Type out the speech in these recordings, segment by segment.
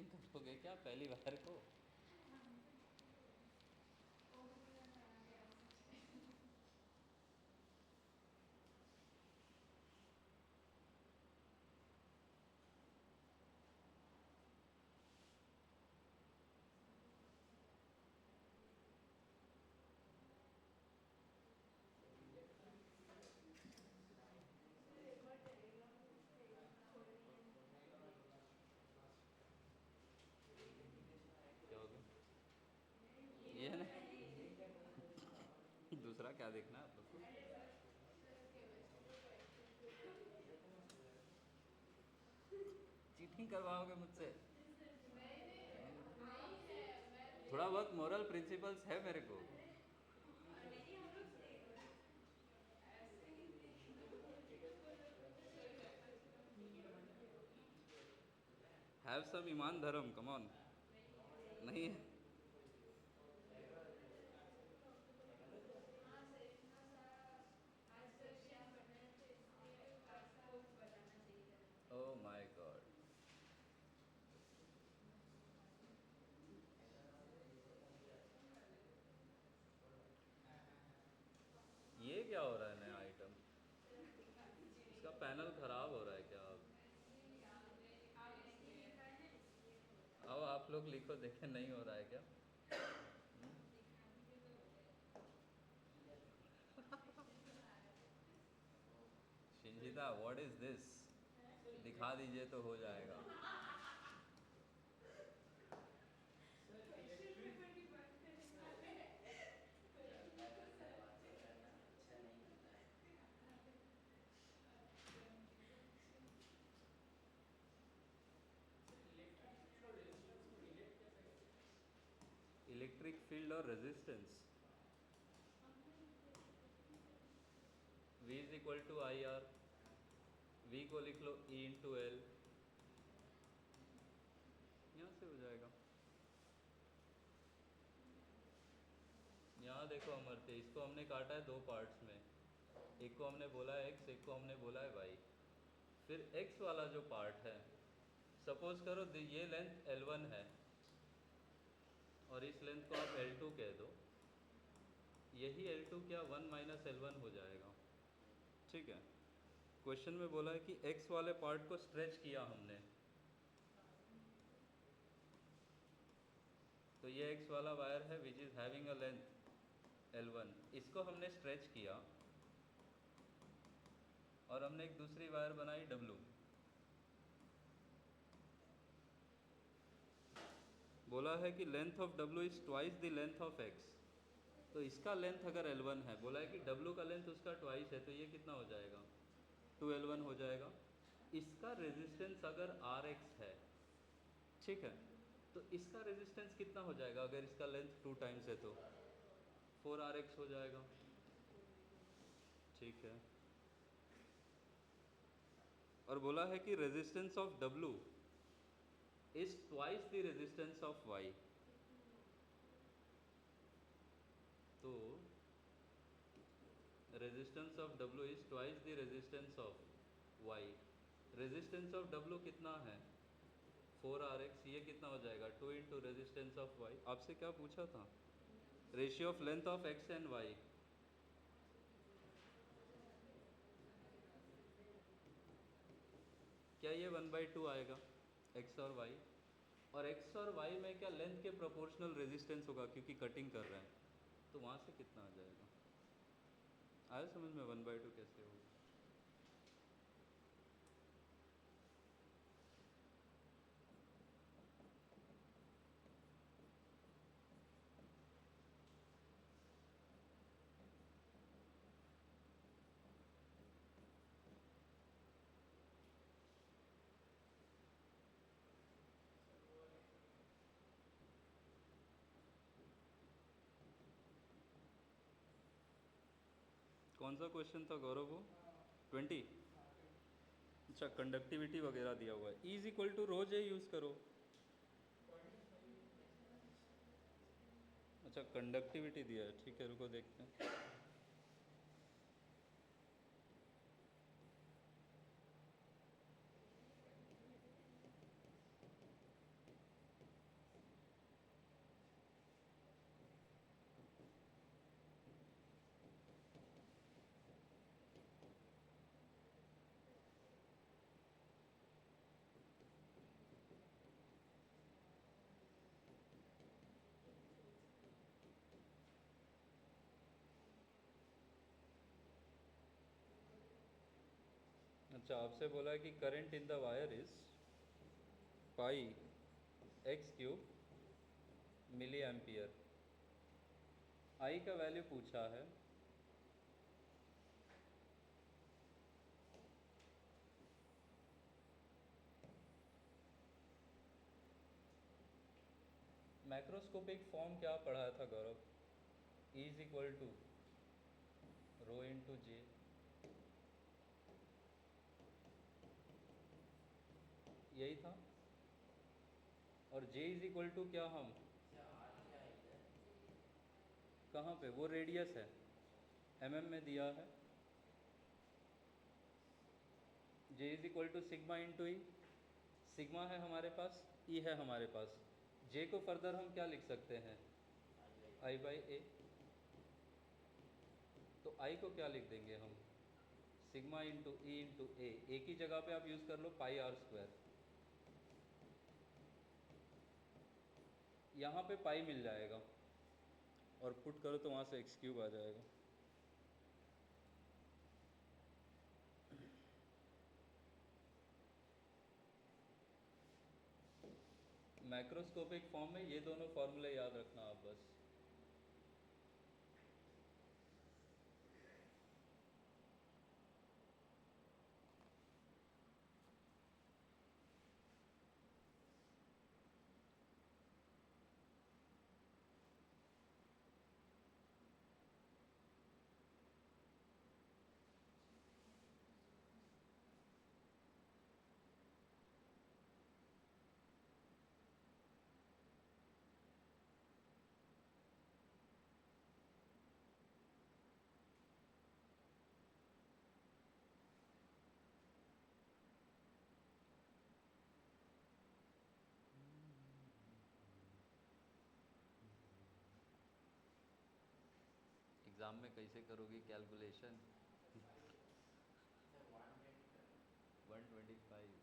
Changing करोगे क्या पहली बार को? क्या हो गया? ये है ना। दूसरा क्या देखना है आप लोग को? चीटिंग करवाओगे मुझसे? थोड़ा बहुत मॉरल प्रिंसिपल्स है मेरे को। हैव सम ईमान धर्म, कम ऑन। नहीं है। Oh my God. ये क्या हो रहा है नया आइटम? इसका पैनल खराब हो रहा है क्या? आओ आप लोग लिखो, देखें नहीं हो रहा है क्या? Shinjita, what is this? दिखा दीजिए तो हो जाएगा। इलेक्ट्रिक फील्ड और resistance. V is equal to I R. V को लिख लो E इंटू एल, यहाँ से हो जाएगा। यहाँ देखो अमरते, इसको हमने काटा है दो पार्ट्स में। एक को हमने बोला है x, एक को हमने बोला है y। फिर x वाला जो पार्ट है, सपोज करो ये लेंथ L1 है और इस लेंथ को आप L2 कह दो। यही L2 क्या 1 माइनस L1 हो जाएगा। ठीक है। क्वेश्चन में बोला है कि x वाले पार्ट को स्ट्रेच किया हमने, तो ये x वाला वायर है which is having a length L1, इसको हमने स्ट्रेच किया और हमने एक दूसरी वायर बनाई W। बोला है कि length of W is twice the length of x। तो इसका लेंथ अगर L1 है, बोला है कि W का लेंथ उसका ट्वाइस है, तो ये कितना हो जाएगा? 2L1 हो जाएगा। इसका रेजिस्टेंस अगर Rx है, ठीक है, तो इसका रेजिस्टेंस कितना हो जाएगा अगर इसका लेंथ 2 टाइम्स है तो? 4Rx हो जाएगा। ठीक है। और बोला है कि resistance of W is twice the resistance of Y। तो resistance of W is twice the resistance of Y। Resistance of W कितना है? 4Rx। ये कितना हो जाएगा? 2 इंटू रेजिस्टेंस ऑफ Y। आपसे क्या पूछा था? Ratio of length of x and y। क्या ये 1/2 आएगा x और y? और x और y में क्या लेंथ के प्रोपोर्शनल रेजिस्टेंस होगा क्योंकि कटिंग कर रहे हैं, तो वहाँ से कितना आ जाएगा? आया समझ में 1/2 कैसे होगा? कौन सा क्वेश्चन था गौरव वो? 20। अच्छा, कंडक्टिविटी वगैरह दिया हुआ है। E is equal to rho J use करो। अच्छा, कंडक्टिविटी दिया है, ठीक है, रुको देखते हैं। अच्छा, आपसे बोला है कि current in the wire is pi x cube milliampere. I का वैल्यू पूछा है। मैक्रोस्कोपिक फॉर्म क्या पढ़ाया था Gaurav? E is equal to rho into J. यही था। और J इज इक्वल टू क्या हम कहाँ पे, वो रेडियस है, mm में दिया है। J is equal to sigma into e. Sigma है हमारे पास, E है हमारे पास। J को फर्दर हम क्या लिख सकते हैं? I बाई ए। तो I को क्या लिख देंगे हम? सिग्मा इंटू ई इंटू ए की जगह पे आप यूज़ कर लो पाई आर स्क्वायर। यहाँ पे पाई मिल जाएगा और पुट करो तो वहाँ से एक्स क्यूब आ जाएगा। मैक्रोस्कोपिक फॉर्म में ये दोनों फॉर्मूले याद रखना आप बस। एग्ज़ाम में कैसे करोगी कैलकुलेशन? 125।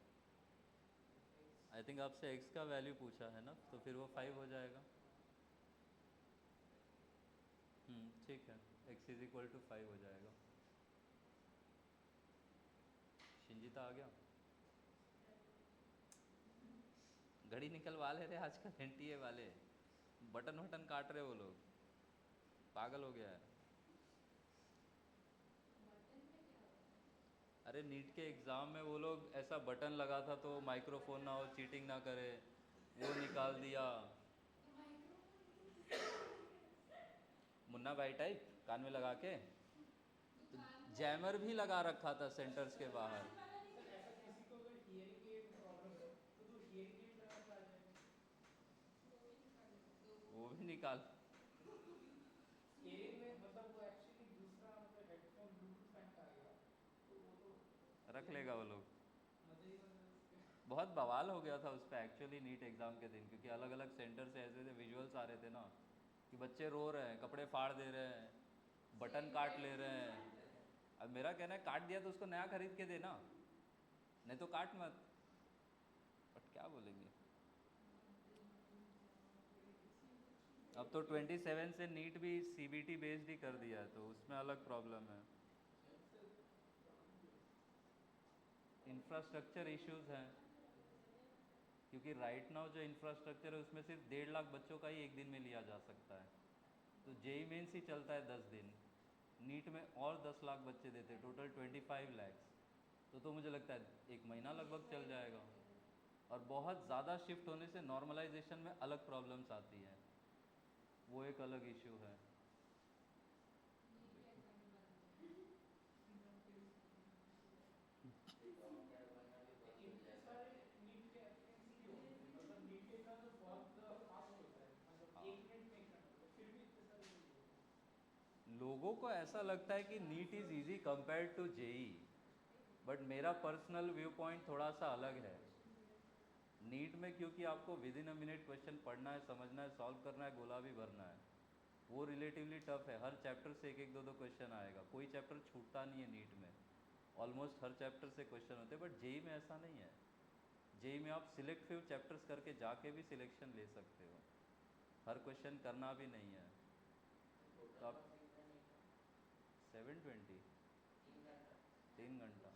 आई थिंक आपसे x का वैल्यू पूछा है ना, तो फिर वो 5 हो जाएगा। ठीक है, x इज इक्वल टू 5 हो जाएगा। शिंजिता आ गया? घड़ी निकलवा ले रहे आजकल एनटीए वाले, बटन वटन काट रहे वो लोग, पागल हो गया है। अरे नीट के एग्ज़ाम में वो लोग ऐसा बटन लगा था तो माइक्रोफोन ना हो, चीटिंग ना करे, वो निकाल दिया। मुन्ना भाई टाइप कान में लगा के, तो जैमर भी लगा रखा था सेंटर्स के बाहर। सर ऐसा किसी को अगर हियरिंग एड प्रॉब्लम है तो हियरिंग एड लगा के आ जाएगा। वो भी निकाल। हियरिंग में मतलब वो एक्चुअली दूसरा मतलब हेडफोन ब्लूटूथ कनेक्ट आ गया तो वो तो रख लेगा वो लोग। मजा ही मजा है उसके। बहुत बवाल हो गया था उस पर एक्चुअली नीट एग्ज़ाम के दिन, क्योंकि अलग अलग सेंटर से ऐसे ऐसे विजुअल्स आ रहे थे ना कि बच्चे रो रहे हैं, कपड़े फाड़ दे रहे हैं, बटन काट ले रहे हैं। अब मेरा कहना है काट दिया तो उसको नया खरीद के देना, नहीं तो काट मत। बट क्या बोलेंगे। अब तो 27 से नीट भी सीबीटी बेस्ड ही कर दिया है, तो उसमें अलग प्रॉब्लम है। इंफ्रास्ट्रक्चर इश्यूज हैं, क्योंकि राइट नाउ जो इंफ्रास्ट्रक्चर है उसमें सिर्फ 1.5 लाख बच्चों का ही एक दिन में लिया जा सकता है। तो जेई मेंस ही चलता है 10 दिन, नीट में और 10 लाख बच्चे देते हैं, टोटल 25 लैक्स। तो मुझे लगता है एक महीना लगभग चल जाएगा। और बहुत ज़्यादा शिफ्ट होने से नॉर्मलाइजेशन में अलग प्रॉब्लम्स आती हैं, वो एक अलग इशू है। इतने सारे नीट के एप्लीकेंट्स क्यों होते हैं? मतलब नीट के एग्जाम तो बहुत फास्ट होता है, मतलब हाँ, 1 मिनट में एग्जाम होता है, फिर भी इतने सारे लोग होते हैं। लोगों को ऐसा लगता है कि NEET is easy compare to JEE, but मेरा पर्सनल व्यू पॉइंट थोड़ा सा अलग है। नीट में क्योंकि आपको within a minute question पढ़ना है, समझना है, सॉल्व करना है, गोला भी भरना है, वो रिलेटिवली टफ है। हर चैप्टर से एक एक दो दो क्वेश्चन आएगा, कोई चैप्टर छूटता नहीं है नीट में, ऑलमोस्ट हर चैप्टर से क्वेश्चन होते हैं। बट जेई में ऐसा नहीं है। जेई में आप सिलेक्ट फ्यू चैप्टर्स करके जाके भी सिलेक्शन ले सकते हो, हर क्वेश्चन करना भी नहीं है। तो आप 720 3 घंटा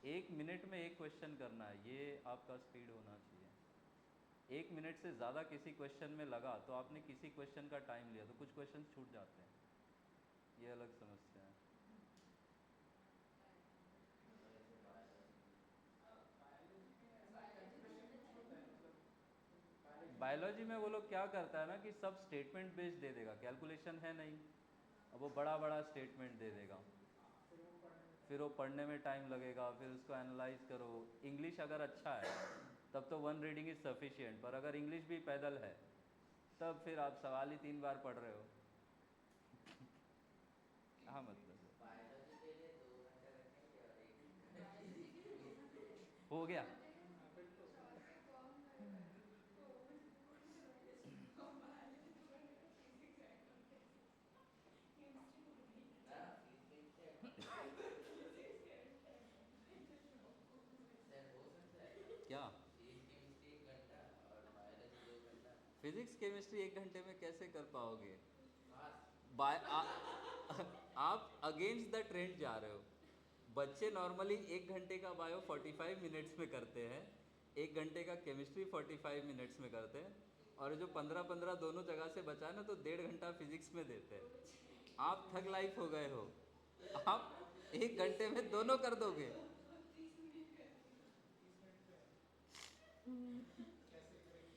1 मिनट में एक क्वेश्चन करना है, ये आपका स्पीड होना चाहिए। 1 मिनट से ज़्यादा किसी क्वेश्चन में लगा तो आपने किसी क्वेश्चन का टाइम लिया, तो कुछ क्वेश्चन छूट जाते हैं, ये अलग समस्या है। मतलब ऐसे बायोलॉजी में बायोलॉजी में ऐसा कैलकुलेशन कुछ होता है मतलब बायोलॉजी में बायोलॉजी में वो लोग क्या करता है ना कि सब स्टेटमेंट बेस्ड दे देगा, कैलकुलेशन है नहीं, अब वो बड़ा बड़ा स्टेटमेंट दे देगा, हाँ फिर वो पढ़ने में फिर वो पढ़ने में टाइम लगेगा, फिर उसको एनालाइज करो। इंग्लिश अगर अच्छा है तब तो वन रीडिंग इज़ सफिशिएंट, पर अगर इंग्लिश भी पैदल है तब फिर आप सवाल ही 3 बार पढ़ रहे हो। हाँ मतलब बायोलॉजी के लिए 2 घंटे रखेंगे और 1 घंटा फिजिक्स केमिस्ट्री के लिए। हो गया। हाँ फिर तो ना फिजिक्स के घंटे सर हो सकता है क्या फिजिक्स केमिस्ट्री 1 घंटा और बायोलॉजी 2 घंटा। फिजिक्स केमिस्ट्री 1 घंटे में कैसे कर पाओगे? पास। बाय आप अगेंस्ट द ट्रेंड जा रहे हो। बच्चे नॉर्मली 1 घंटे का बायो 45 मिनट्स में करते हैं, 1 घंटे का केमिस्ट्री 45 मिनट्स में करते हैं, और जो 15-15 दोनों जगह से बचा है ना, तो 1.5 घंटा फिजिक्स में देते हैं। आप थग लाइफ हो गए हो, आप 1 घंटे में दोनों कर दोगे। 30 मिनट पे है कैसे करेंगे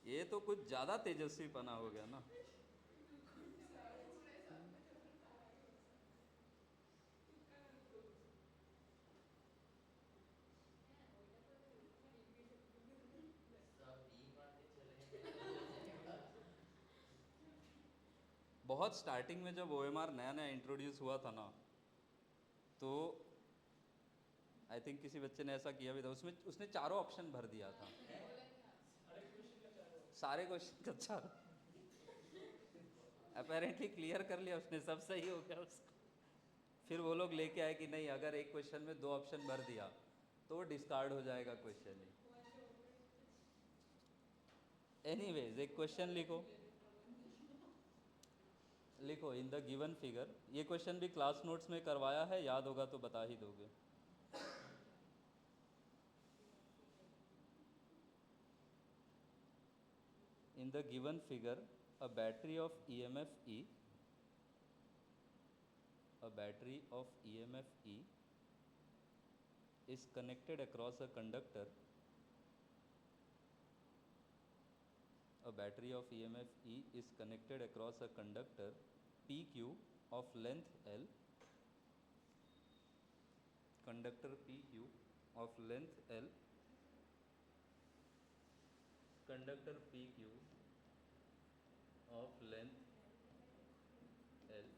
ये तो कुछ ज़्यादा तेजस्वीपना हो गया ना। सब डी मार के चलेंगे तो हो जाएगा। बहुत स्टार्टिंग में जब OMR नया नया इंट्रोड्यूस हुआ था ना, तो आई थिंक किसी बच्चे ने ऐसा किया भी था, उसमें उसने चारों ऑप्शन भर दिया था, सारे क्वेश्चन का चारों सारे क्वेश्चन का चारों, अपेरेंटली क्लियर कर लिया उसने, सब सही हो गया उसका। फिर वो लोग लेके आए कि नहीं, अगर एक क्वेश्चन में 2 ऑप्शन भर दिया तो वो डिस्कार्ड हो जाएगा क्वेश्चन ही। एनीवेज एक क्वेश्चन लिखो, लिखो इन द गिवन फिगर। ये क्वेश्चन भी क्लास नोट्स में करवाया है, याद होगा तो बता ही दोगे। In the given figure, a battery of EMF E, a battery of EMF E is connected across a conductor. A battery of EMF E is connected across a conductor PQ of length L. Conductor PQ of length L. Conductor PQ of length L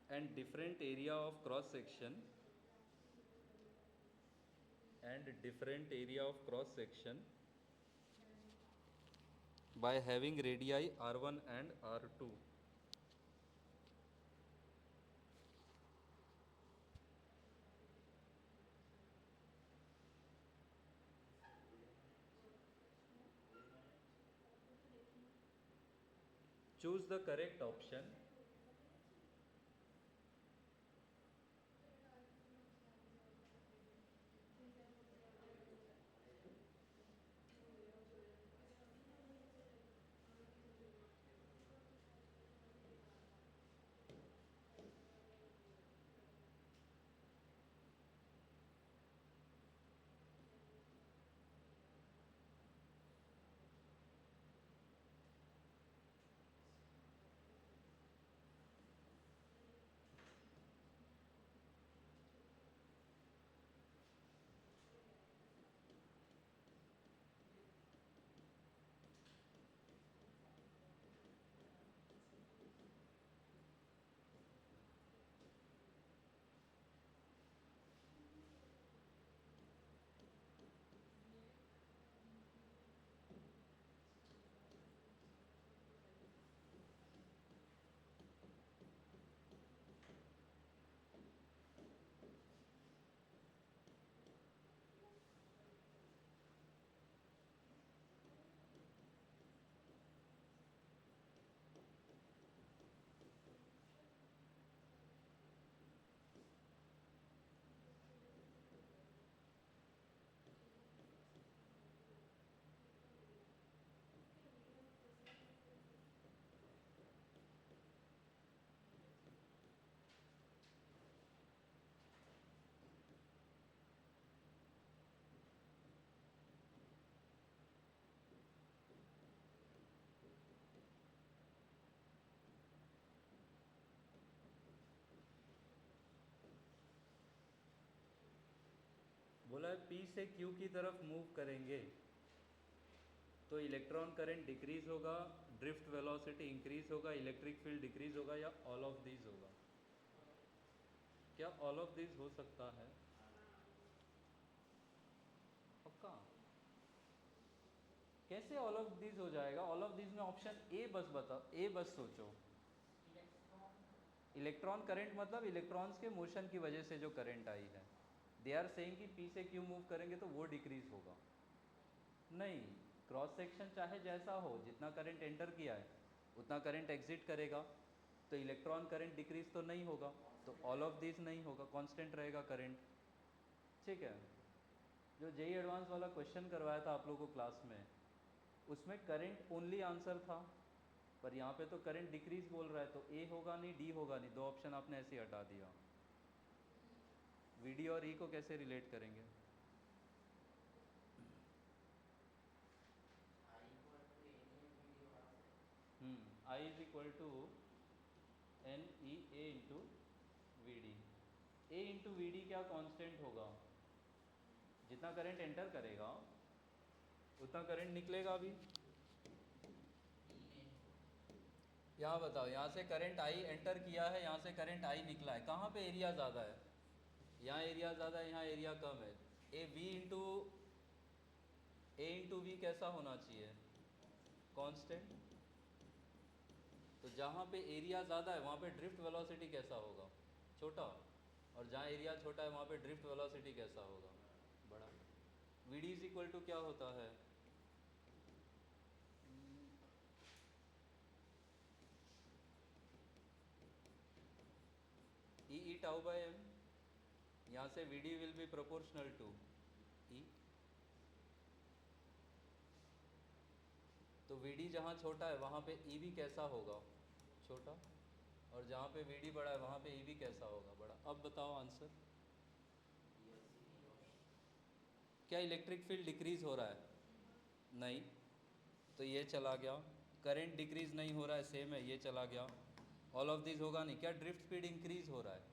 and different area of cross section by having radii r1 and r2. Choose the correct option. बोला है P से Q की तरफ move करेंगे तो electron current decrease होगा, drift velocity increase होगा, electric field decrease होगा, या ऑल ऑफ दीज होगा? क्या ऑल ऑफ दीज हो सकता है? पक्का? कैसे ऑल ऑफ दीज हो जाएगा? ऑल ऑफ दीज में ऑप्शन ए बस बताओ, ए बस सोचो। इलेक्ट्रॉन इलेक्ट्रॉन करंट मतलब इलेक्ट्रॉन्स के मोशन की वजह से जो करंट आई है। दे आर सेइंग कि पी से क्यू मूव करेंगे तो वो डिक्रीज होगा। नहीं, क्रॉस सेक्शन चाहे जैसा हो, जितना करंट एंटर किया है उतना करंट एग्जिट करेगा, तो इलेक्ट्रॉन करंट डिक्रीज तो नहीं होगा, तो ऑल ऑफ दिस नहीं होगा, कांस्टेंट रहेगा करंट। ठीक है। जो जेई एडवांस वाला क्वेश्चन करवाया था आप लोगों को क्लास में, उसमें करंट ओनली आंसर था, पर यहाँ पे तो करंट डिक्रीज बोल रहा है, तो ए होगा नहीं, डी होगा नहीं, दो ऑप्शन आपने ऐसे ही हटा दिया। वीडी और ई को कैसे रिलेट करेंगे? I equal to any video also. I is equal to n e A into v d. A into v d क्या कांस्टेंट होगा? जितना करंट एंटर करेगा उतना करंट निकलेगा भी। यहाँ बताओ, यहाँ से करंट आई एंटर किया है, यहाँ से करंट आई निकला है, कहाँ पे एरिया ज़्यादा है? यहाँ एरिया ज़्यादा है, यहाँ एरिया कम है। ए इंटू वी कैसा होना चाहिए? कांस्टेंट। तो जहाँ पे एरिया ज़्यादा है वहाँ पे ड्रिफ्ट वेलोसिटी कैसा होगा? छोटा। और जहाँ एरिया छोटा है वहाँ पे ड्रिफ्ट वेलोसिटी कैसा होगा? बड़ा। V D is equal to क्या होता है? E tau by M. यहाँ से V D will be proportional to E. तो वी डी जहाँ छोटा है वहाँ पे ई भी कैसा होगा? छोटा। और जहाँ पे वी डी बड़ा है वहाँ पे ई भी कैसा होगा? बड़ा। अब बताओ आंसर। क्या इलेक्ट्रिक फील्ड डिक्रीज हो रहा है? नहीं, तो ये चला गया। करंट डिक्रीज नहीं हो रहा है, सेम है, ये चला गया। ऑल ऑफ दिस होगा नहीं। क्या ड्रिफ्ट स्पीड इंक्रीज हो रहा है?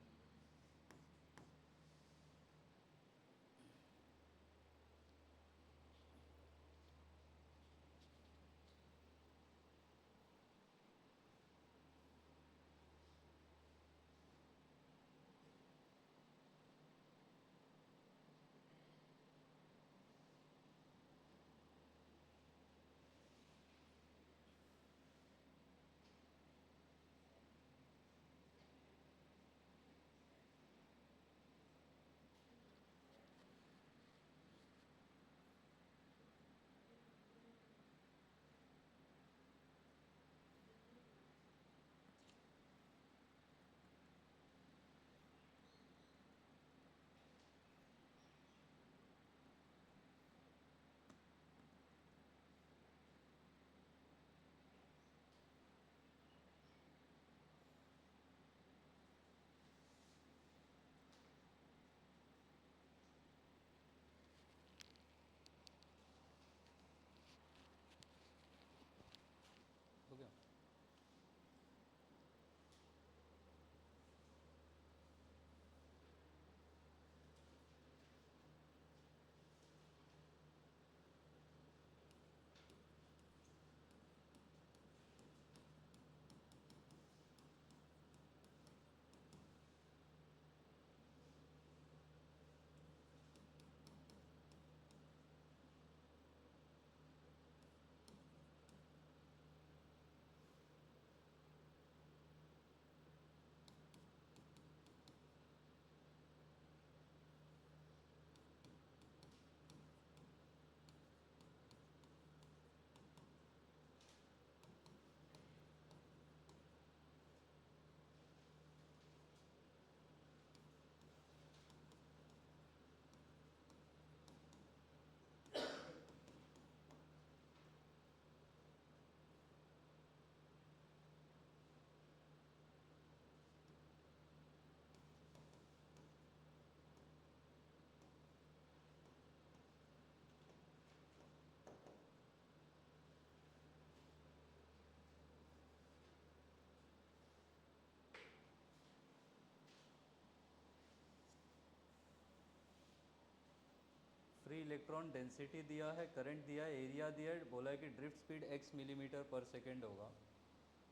फ्री इलेक्ट्रॉन डेंसिटी दिया है, करंट दिया है, एरिया दिया है, बोला है कि ड्रिफ्ट स्पीड x मिलीमीटर पर सेकेंड होगा,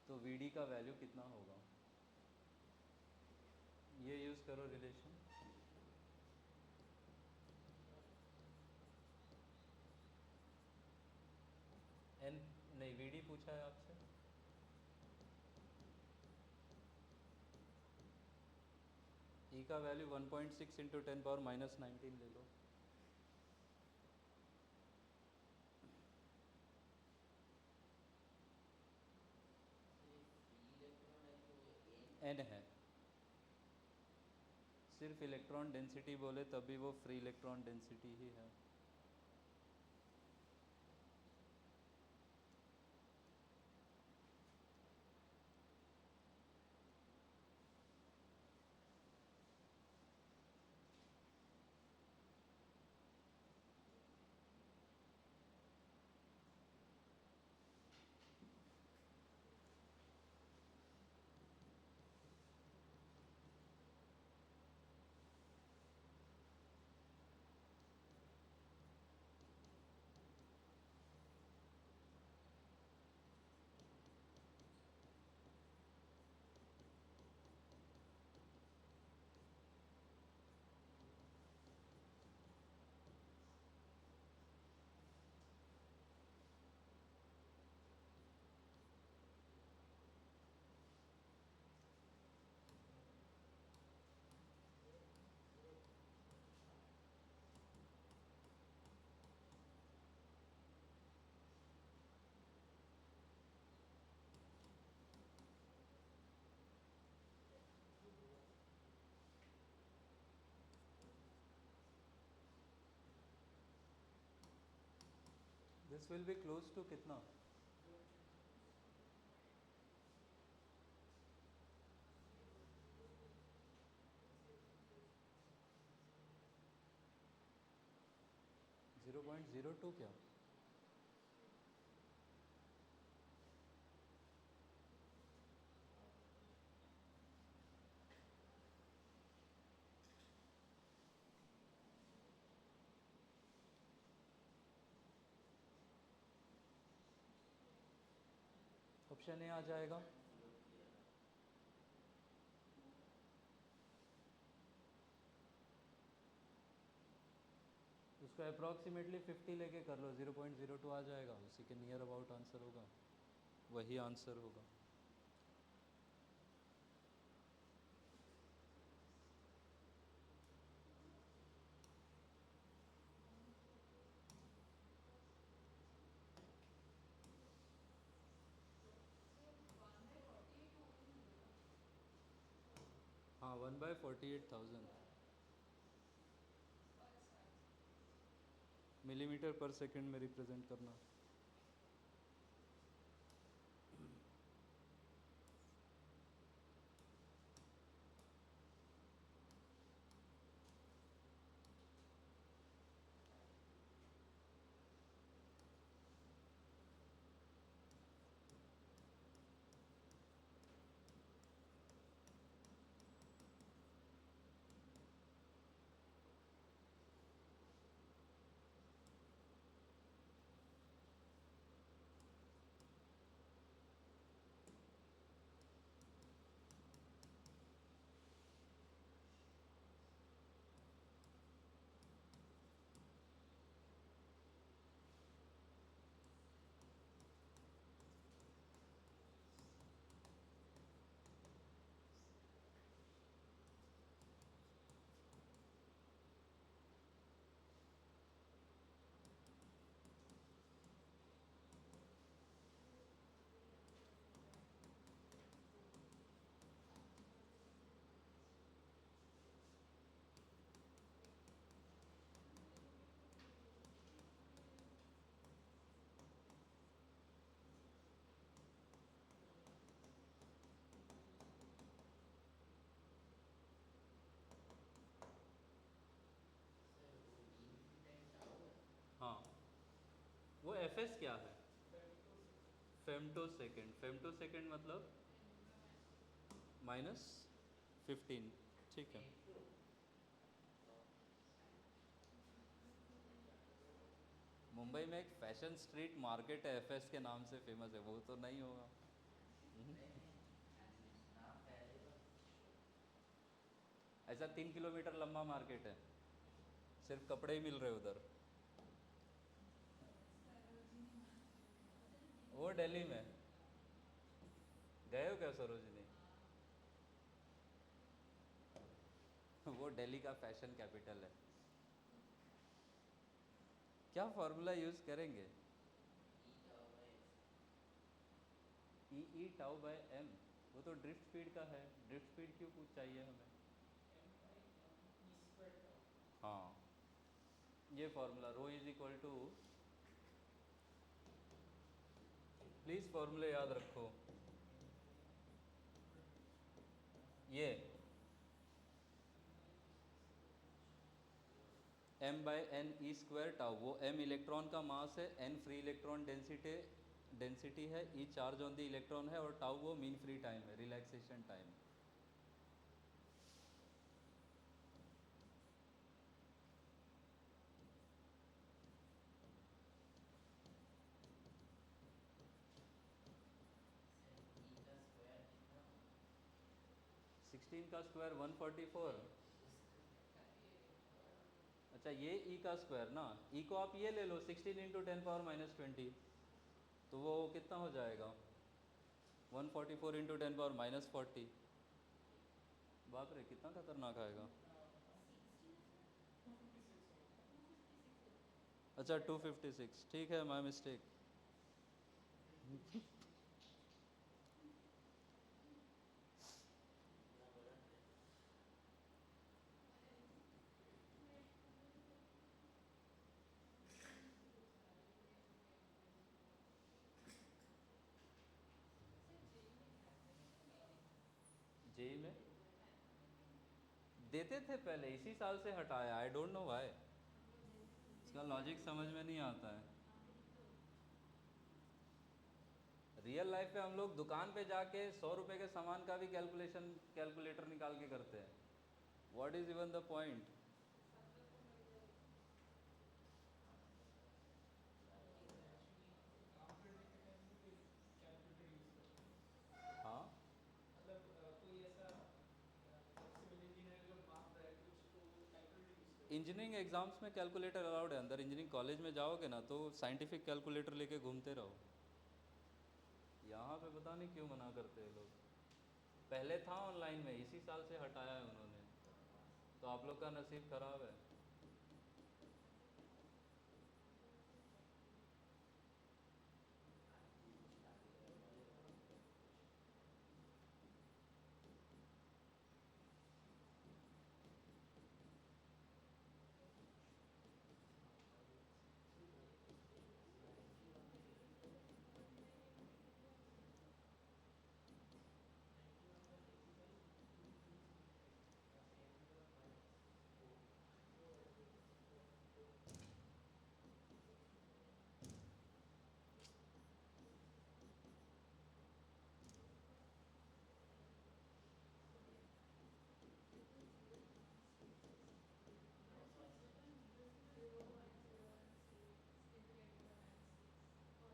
तो Vd का वैल्यू कितना होगा? ये यूज़ करो रिलेशन। एन नहीं, Vd पूछा है आपसे। ई का वैल्यू 1.6 इंटू 10⁻⁻19 ले लो। एन है, सिर्फ इलेक्ट्रॉन डेंसिटी बोले तभी वो फ्री इलेक्ट्रॉन डेंसिटी ही है। This will be close to कितना? (0.02) क्या? ऑप्शन ए आ जाएगा। उसको अप्रॉक्सीमेटली 50 लेके कर लो, 0.02 आ जाएगा, उसी के नियर अबाउट आंसर होगा, वही आंसर होगा। हाँ, 1/48,000 मिलीमीटर पर सेकंड में रिप्रेजेंट करना। हाँ, वो एफएस क्या है? Femto second. फेमटो सेकेंड मतलब -15, ठीक है। मुंबई में एक फैशन स्ट्रीट मार्केट है, एफएस के नाम से फेमस है, वो तो नहीं होगा। नहीं नहीं, नाम पहले बस। ऐसा 3 किलोमीटर लंबा मार्केट है, सिर्फ कपड़े ही मिल रहे उधर। वो दिल्ली में, गए हो क्या सरोजनी? वो दिल्ली का फैशन कैपिटल है। क्या फॉर्मूला यूज करेंगे? ई tau bye E tau by M, वो तो ड्रिफ्ट स्पीड का है, ड्रिफ्ट स्पीड क्यों कुछ चाहिए हमें? m/m e² हाँ, ये formula rho is equal to, please फॉर्मूले याद रखो, ये m by n e square tau, वो m इलेक्ट्रॉन का मास है, n फ्री इलेक्ट्रॉन डेंसिटी है, e charge on the electron है, और टाउ वो मीन फ्री टाइम है, रिलैक्सेशन टाइम। ई का स्क्वायर कितना होगा? 16 का स्क्वायर 144। उसको निकालिए और अच्छा, ये ई का स्क्वायर ना, ई को आप ये ले लो 16 इंटू 10⁻⁻20, तो वो कितना हो जाएगा? 144 इंटू 10⁻⁻40। बाप रे, कितना खतरनाक आएगा। 256 अच्छा 256, ठीक है, माय मिस्टेक। इतना बड़ा टेबल। जेई में देते थे पहले, इसी साल से हटाया, आई डोंट नो व्हाई, इसका लॉजिक समझ में नहीं आता है। रियल लाइफ पे हम लोग दुकान पे जाके 100 रुपए के सामान का भी कैलकुलेटर निकाल के करते हैं। What is even the point? Logic है। काम करने के टाइम भी कोई कैलकुलेटर यूज करते हैं? हाँ, मतलब कोई ऐसा सिविल इंजीनियर जो माप रहा है कुछ तो वो कैलकुलेटर यूज करते हैं? इंजीनियरिंग एग्जाम्स में कैलकुलेटर अलाउड है, अंदर इंजीनियरिंग कॉलेज में जाओगे ना तो साइंटिफिक कैलकुलेटर लेके घूमते रहो। यहाँ पे पता नहीं क्यों मना करते हैं लोग। पहले था ऑनलाइन में, इसी साल से हटाया है उन्होंने, तो आप लोग का नसीब खराब है।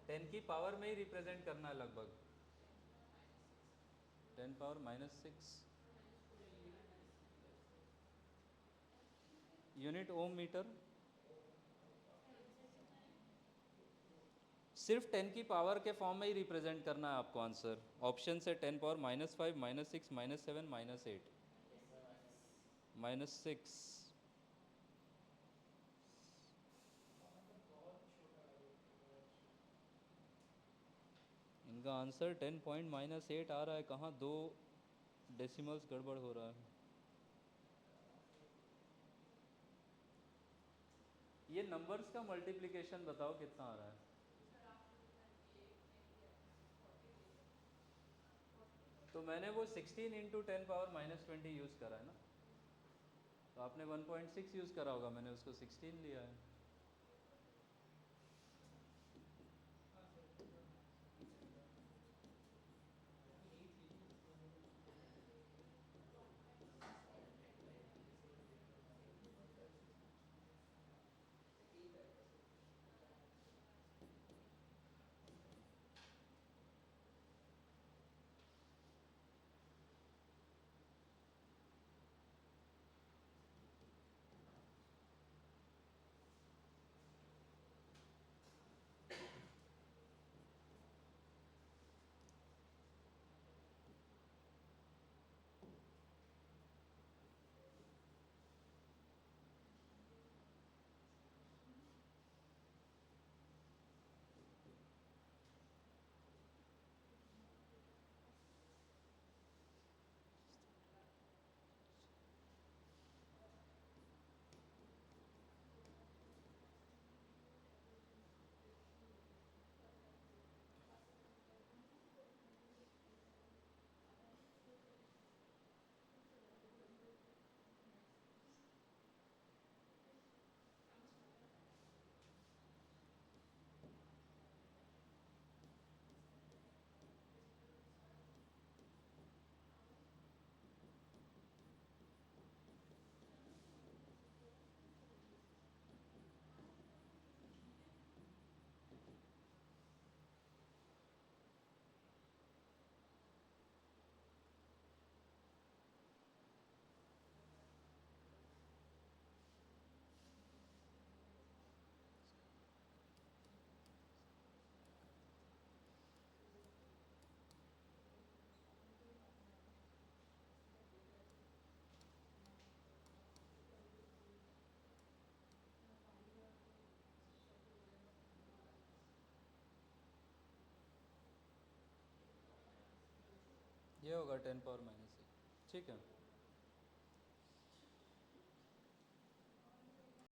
टेन की पावर में ही रिप्रेजेंट करना है लगभग, 10⁻⁻6 यूनिट ओम मीटर। सिर्फ 10 की पावर के फॉर्म में ही रिप्रेजेंट करना है आपको आंसर। ऑप्शन है 10⁻⁻5 -6 -7 -8 -6। मतलब बहुत छोटा है वो तो, बहुत छोटा। इनका आंसर 10⁻⁻8 आ रहा है, कहाँ दो डेसिमल्स गड़बड़ हो रहा है। ये नंबर्स का मल्टीप्लिकेशन बताओ कितना आ रहा है? तो मैंने वो 16 इंटू 10⁻⁻20 यूज़ करा है ना, तो आपने 1.6 यूज़ करा होगा, मैंने उसको 16 लिया है। हाँ सर, सही बात है। तो यही थी इसमें मतलब सारे फैक्टराइजेशन। हाँ, 5 5 6 6। ठीक है, ये होगा 10 पावर -6, ठीक है।